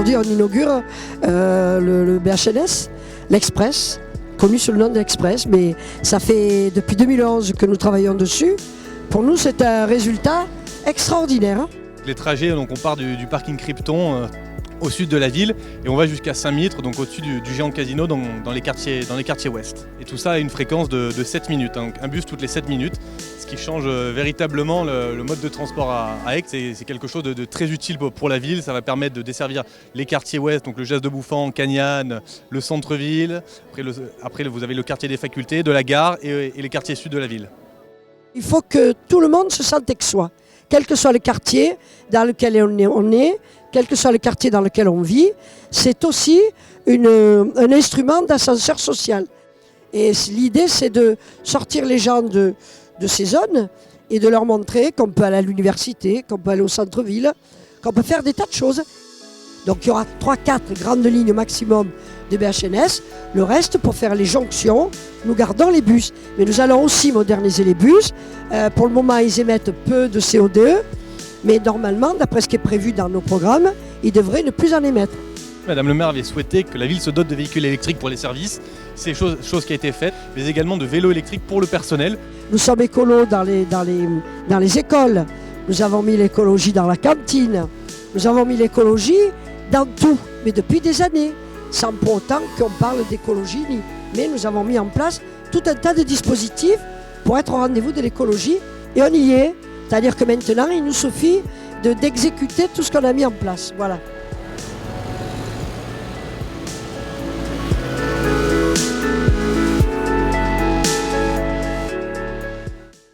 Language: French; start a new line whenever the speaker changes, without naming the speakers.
aujourd'hui, on inaugure le BHNS, l'Express, connu sous le nom d'Express, mais ça fait depuis 2011 que nous travaillons dessus. Pour nous, c'est un résultat extraordinaire.
Les trajets, donc on part du parking Krypton au sud de la ville et on va jusqu'à Saint-Mitre, donc au-dessus du géant casino dans les quartiers ouest. Et tout ça à une fréquence de 7 minutes, hein, donc un bus toutes les 7 minutes, ce qui change véritablement le mode de transport à Aix. C'est quelque chose de très utile pour la ville. Ça va permettre de desservir les quartiers ouest, donc le Jas de Bouffan, Cagnan, le centre-ville. Après, vous avez le quartier des facultés, de la gare et les quartiers sud de la ville.
Il faut que tout le monde se sente aixois, quel que soit le quartier dans lequel on est, quel que soit le quartier dans lequel on vit. C'est aussi un instrument d'ascenseur social. Et l'idée, c'est de sortir les gens de ces zones et de leur montrer qu'on peut aller à l'université, qu'on peut aller au centre-ville, qu'on peut faire des tas de choses. Donc il y aura 3-4 grandes lignes maximum de BHNS. Le reste, pour faire les jonctions, nous gardons les bus. Mais nous allons aussi moderniser les bus. Pour le moment, ils émettent peu de CO2. Mais normalement, d'après ce qui est prévu dans nos programmes, ils devraient ne plus en émettre.
Madame le maire avait souhaité que la ville se dote de véhicules électriques pour les services. C'est chose qui a été faite, mais également de vélos électriques pour le personnel.
Nous sommes écolos dans les écoles. Nous avons mis l'écologie dans la cantine. Nous avons mis l'écologie dans tout, mais depuis des années, sans pour autant qu'on parle d'écologie. Mais nous avons mis en place tout un tas de dispositifs pour être au rendez-vous de l'écologie, et on y est. C'est-à-dire que maintenant, il nous suffit d'exécuter tout ce qu'on a mis en place. Voilà.